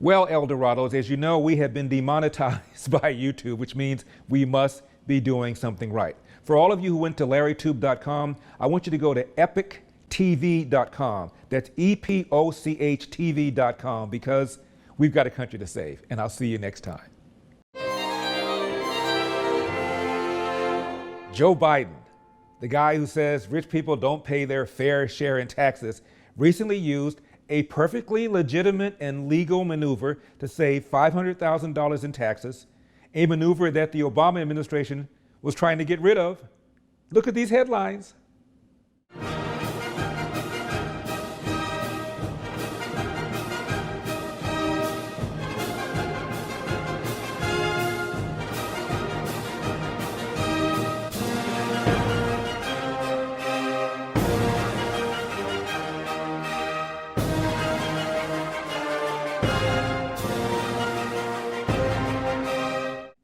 Well, Eldorados, as you know, we have been demonetized by YouTube, which means we must be doing something right. For all of you who went to larrytube.com, I want you to go to epochtv.com. That's EPOCH TV.com, because we've got a country to save. And I'll see you next time. Joe Biden, the guy who says rich people don't pay their fair share in taxes, recently used a perfectly legitimate and legal maneuver to save $500,000 in taxes, a maneuver that the Obama administration was trying to get rid of. Look at these headlines.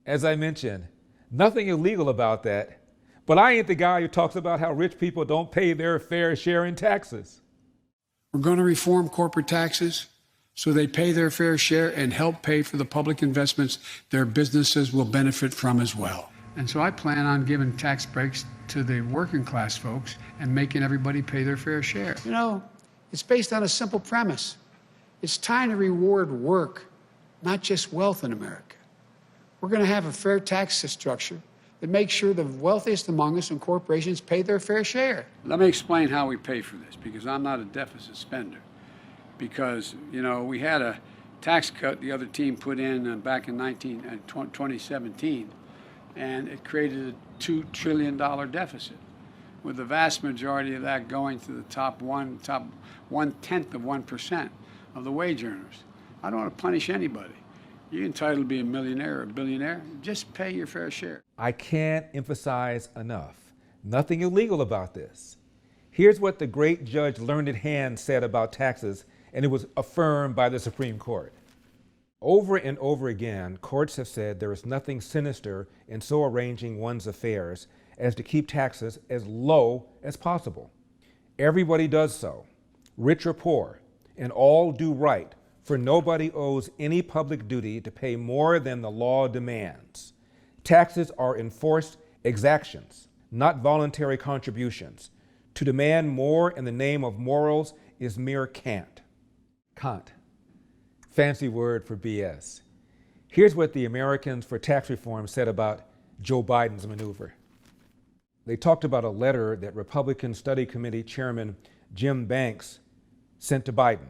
As I mentioned, nothing illegal about that, but I ain't the guy who talks about how rich people don't pay their fair share in taxes. We're going to reform corporate taxes so they pay their fair share and help pay for the public investments their businesses will benefit from as well. And so I plan on giving tax breaks to the working class folks and making everybody pay their fair share. You know, it's based on a simple premise. It's time to reward work, not just wealth in America. We're going to have a fair tax structure that makes sure the wealthiest among us and corporations pay their fair share. Let me explain how we pay for this, because I'm not a deficit spender. Because, you know, we had a tax cut the other team put in back in 2017, and it created a $2 trillion deficit, with the vast majority of that going to the top one-tenth of 1% of the wage earners. I don't want to punish anybody. You're entitled to be a millionaire or a billionaire. Just pay your fair share. I can't emphasize enough. Nothing illegal about this. Here's what the great Judge Learned Hand said about taxes, and it was affirmed by the Supreme Court. Over and over again, courts have said there is nothing sinister in so arranging one's affairs as to keep taxes as low as possible. Everybody does so, rich or poor, and all do right, for nobody owes any public duty to pay more than the law demands. Taxes are enforced exactions, not voluntary contributions. To demand more in the name of morals is mere cant. Cant. Fancy word for BS. Here's what the Americans for Tax Reform said about Joe Biden's maneuver. They talked about a letter that Republican Study Committee Chairman Jim Banks sent to Biden.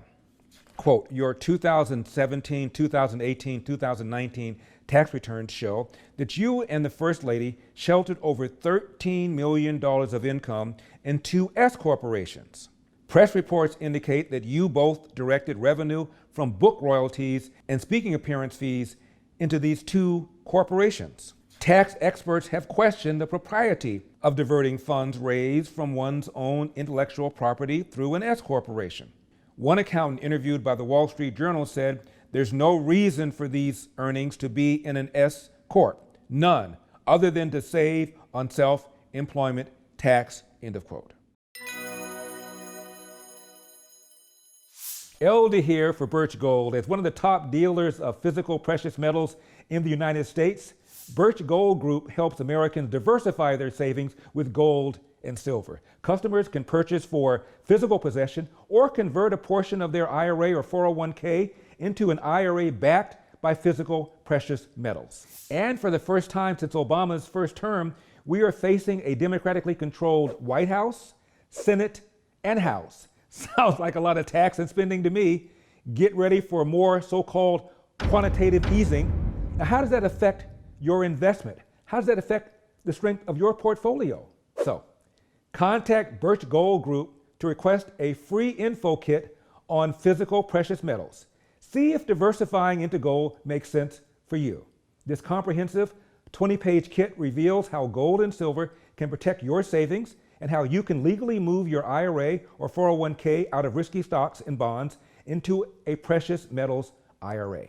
Quote, your 2017, 2018, 2019 tax returns show that you and the First Lady sheltered over $13 million of income in two S corporations. Press reports indicate that you both directed revenue from book royalties and speaking appearance fees into these two corporations. Tax experts have questioned the propriety of diverting funds raised from one's own intellectual property through an S corporation. One accountant interviewed by the Wall Street Journal said there's no reason for these earnings to be in an S corp, none, other than to save on self-employment tax, end of quote. Elder here for Birch Gold. As one of the top dealers of physical precious metals in the United States, Birch Gold Group helps Americans diversify their savings with gold and silver. Customers can purchase for physical possession or convert a portion of their IRA or 401k into an IRA backed by physical precious metals. And for the first time since Obama's first term, we are facing a democratically controlled White House, Senate, and House. Sounds like a lot of tax and spending to me. Get ready for more so-called quantitative easing. Now, how does that affect your investment? How does that affect the strength of your portfolio? So, contact Birch Gold Group to request a free info kit on physical precious metals. See if diversifying into gold makes sense for you. This comprehensive 20-page kit reveals how gold and silver can protect your savings and how you can legally move your IRA or 401k out of risky stocks and bonds into a precious metals IRA.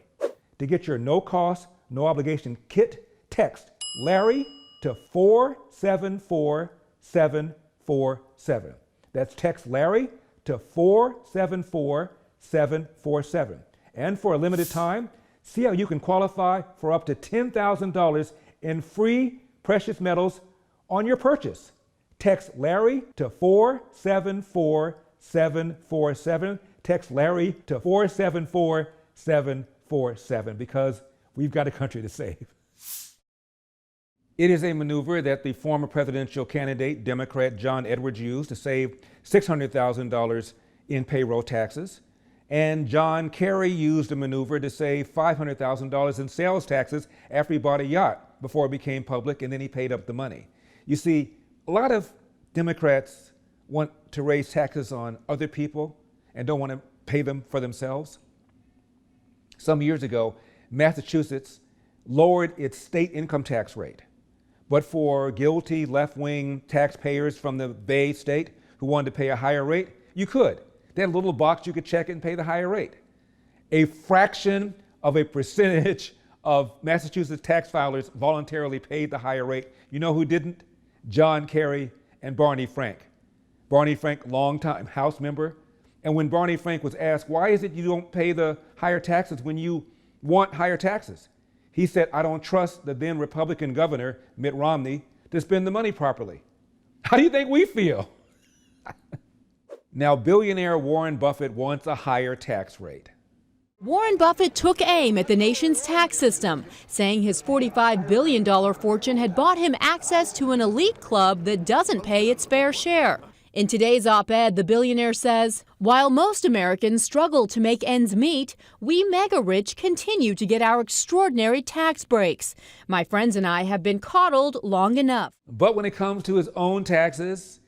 To get your no-cost, no-obligation kit, text Larry to 474747. That's text Larry to 474747. And for a limited time, see how you can qualify for up to $10,000 in free precious metals on your purchase. Text Larry to 474747. Text Larry to 474747 because we've got a country to save. It is a maneuver that the former presidential candidate, Democrat John Edwards, used to save $600,000 in payroll taxes. And John Kerry used a maneuver to save $500,000 in sales taxes after he bought a yacht before it became public, and then he paid up the money. You see, a lot of Democrats want to raise taxes on other people and don't want to pay them for themselves. Some years ago, Massachusetts lowered its state income tax rate. But for guilty left-wing taxpayers from the Bay State who wanted to pay a higher rate, you could. They had a little box you could check and pay the higher rate. A fraction of a percentage of Massachusetts tax filers voluntarily paid the higher rate. You know who didn't? John Kerry and Barney Frank. Barney Frank, longtime House member. And when Barney Frank was asked, why is it you don't pay the higher taxes when you want higher taxes? He said, I don't trust the then Republican governor, Mitt Romney, to spend the money properly. How do you think we feel? Now, billionaire Warren Buffett wants a higher tax rate. Warren Buffett took aim at the nation's tax system, saying his $45 billion fortune had bought him access to an elite club that doesn't pay its fair share. In today's op-ed, the billionaire says, while most Americans struggle to make ends meet, we mega-rich continue to get our extraordinary tax breaks. My friends and I have been coddled long enough. But when it comes to his own taxes,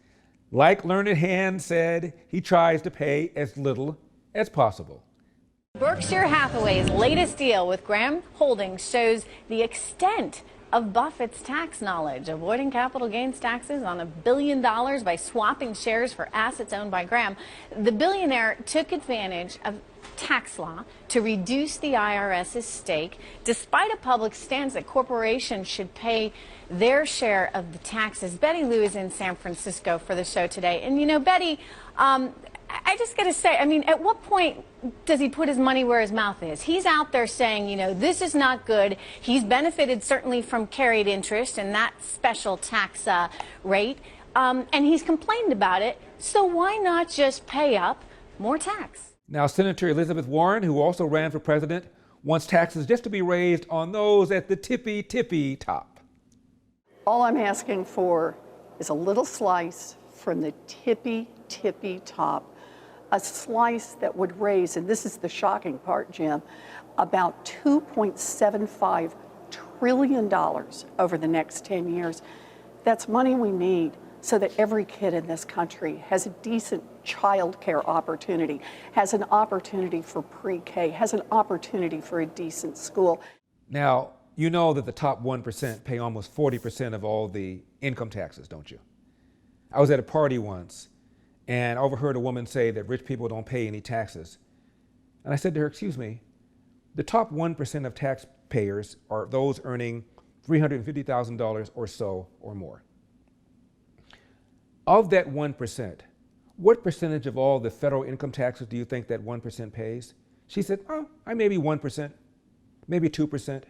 like Learned Hand said, he tries to pay as little as possible. Berkshire Hathaway's latest deal with Graham Holdings shows the extent of Buffett's tax knowledge, avoiding capital gains taxes on $1 billion by swapping shares for assets owned by Graham. The billionaire took advantage of tax law to reduce the IRS's stake, despite a public stance that corporations should pay their share of the taxes. Betty Lou is in San Francisco for the show today. And, you know, Betty, I just got to say, I mean, at what point does he put his money where his mouth is? He's out there saying, you know, this is not good. He's benefited certainly from carried interest and that special tax rate, and he's complained about it. So why not just pay up more tax? Now, Senator Elizabeth Warren, who also ran for president, wants taxes just to be raised on those at the tippy top. All I'm asking for is a little slice from the tippy top. A slice that would raise, and this is the shocking part, Jim, about $2.75 trillion over the next 10 years. That's money we need so that every kid in this country has a decent child care opportunity, has an opportunity for pre-K, has an opportunity for a decent school. Now, you know that the top 1% pay almost 40% of all the income taxes, don't you? I was at a party once, and I overheard a woman say that rich people don't pay any taxes. And I said to her, excuse me, the top 1% of taxpayers are those earning $350,000 or so or more. Of that 1%, what percentage of all the federal income taxes do you think that 1% pays? She said, oh, I maybe 1%, maybe 2%.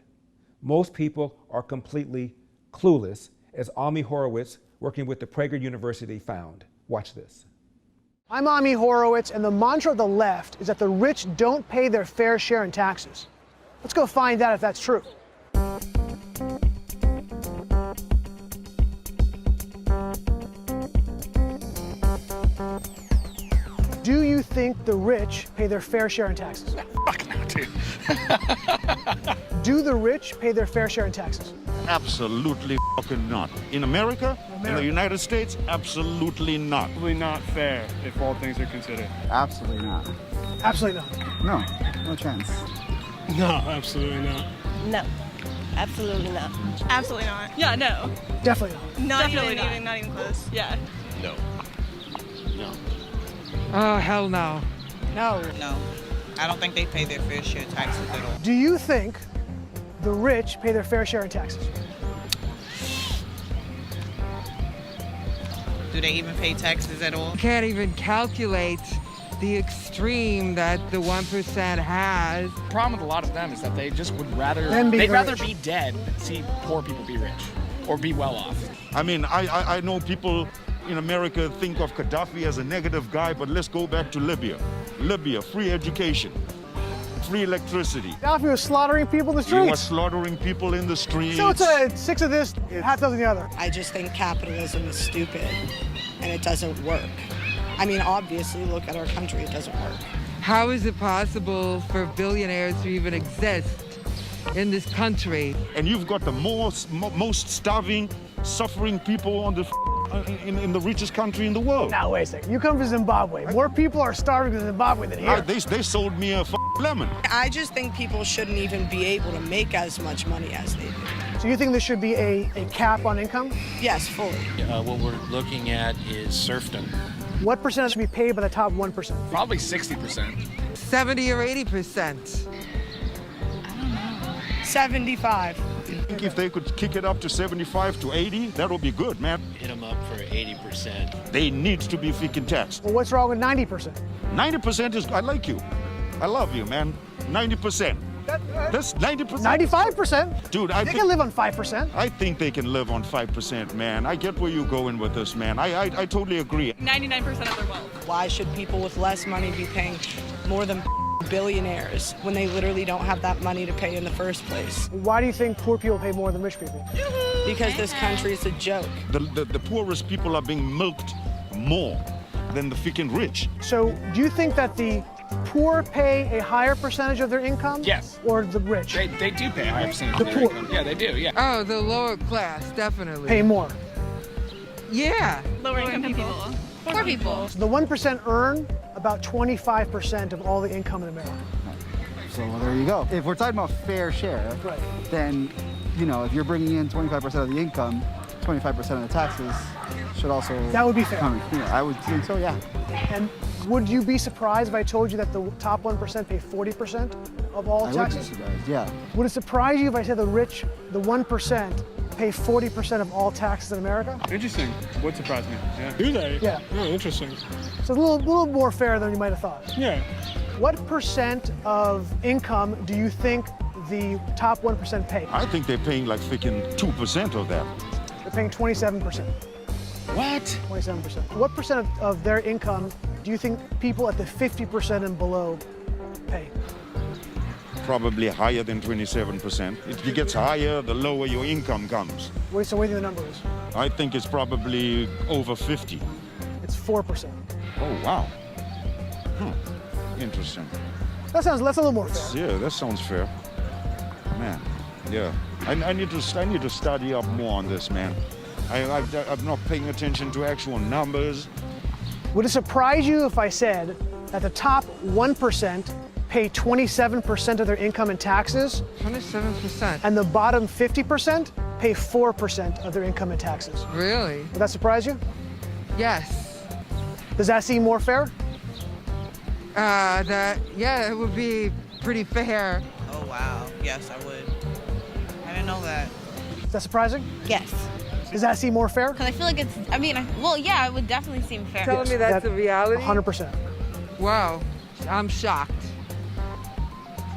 Most people are completely clueless, as Ami Horowitz, working with the Prager University, found. Watch this. I'm Ami Horowitz, and the mantra of the left is that the rich don't pay their fair share in taxes. Let's go find out if that's true. Do you think the rich pay their fair share in taxes? Fuck no, dude. Do the rich pay their fair share in taxes? Absolutely fucking not. In America, in the United States, absolutely not. Probably not fair if all things are considered. Absolutely not. Absolutely not. No chance. No, absolutely not. No, absolutely not. Absolutely not. Yeah, no. Definitely not. Not even close. Yeah. No. No. Hell no. No. No. I don't think they pay their fair share of taxes at all. Do you think the rich pay their fair share in taxes? Do they even pay taxes at all? You can't even calculate the extreme that the 1% has. The problem with a lot of them is that they just would rather, they'd rather be dead than see poor people be rich or be well off. I mean, I know people in America think of Gaddafi as a negative guy, but let's go back to Libya. Libya, free education, free electricity. Gaddafi was slaughtering people in the streets. He was slaughtering people in the streets. So it's a 6 of this, half dozen of the other. I just think capitalism is stupid and it doesn't work. I mean, obviously, look at our country, it doesn't work. How is it possible for billionaires to even exist in this country? And you've got the most starving, suffering people on the in the richest country in the world. Now, wait a second. You come from Zimbabwe. More people are starving in Zimbabwe than here. They sold me a lemon. I just think people shouldn't even be able to make as much money as they do. So you think there should be a cap on income? Yes, fully. What we're looking at is serfdom. What percentage should be paid by the top 1%? Probably 60%. 70 or 80%. 75. I think if they could kick it up to 75 to 80, that would be good, man. Hit them up for 80%. They need to be freaking taxed. Well, what's wrong with 90%? 90% is, I like you. I love you, man. 90%. That's 90%. 95%? Dude, they can live on 5%. I think they can live on 5%, man. I get where you're going with this, man. I totally agree. 99% of their wealth. Why should people with less money be paying more than billionaires when they literally don't have that money to pay in the first place? Why do you think poor people pay more than rich people? Because this country is a joke. The poorest people are being milked more than the freaking rich. So do you think that the poor pay a higher percentage of their income? Yes. Or the rich? They do pay a higher percentage of The their poor. income. Yeah, they do, yeah. Oh, the lower class, definitely. Pay more. Yeah. Lower income people. Poor people. So the 1% earn about 25% of all the income in America. So well, there you go. If we're talking about fair share, Right. then, you know, if you're bringing in 25% of the income, 25% of the taxes should also... That would be fair. I would think so, yeah. And would you be surprised if I told you that the top 1% pay 40% of all taxes? I would be surprised, yeah. Would it surprise you if I said the rich, the 1%, pay 40% of all taxes in America? Interesting. Would surprise me. Yeah. Do they? Yeah. Oh, interesting. So a little more fair than you might have thought. Yeah. What percent of income do you think the top 1% pay? I think they're paying like freaking 2% of that. They're paying 27%. What? 27%. What percent of their income do you think people at the 50% and below pay? Probably higher than 27%. It gets higher the lower your income comes. So what do you think the number is? I think it's probably over 50. It's 4%. Oh, wow. Interesting. That's a little more fair. Yeah, that sounds fair. Man, yeah. I need to study up more on this, man. I'm not paying attention to actual numbers. Would it surprise you if I said that the top 1% pay 27% of their income in taxes? 27%. And the bottom 50% pay 4% of their income in taxes. Really? Would that surprise you? Yes. Does that seem more fair? Yeah, it would be pretty fair. Oh, wow. Yes, I would. I didn't know that. Is that surprising? Yes. Does that seem more fair? Because I feel like it's, yeah, it would definitely seem fair. Telling me that's a reality? 100%. Wow. I'm shocked.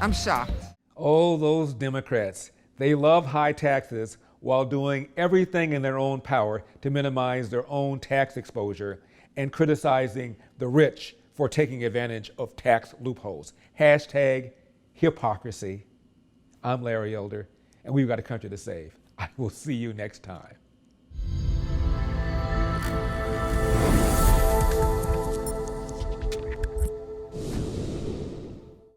I'm shocked. Oh, those Democrats. They love high taxes while doing everything in their own power to minimize their own tax exposure and criticizing the rich for taking advantage of tax loopholes. Hashtag hypocrisy. I'm Larry Elder, and we've got a country to save. I will see you next time.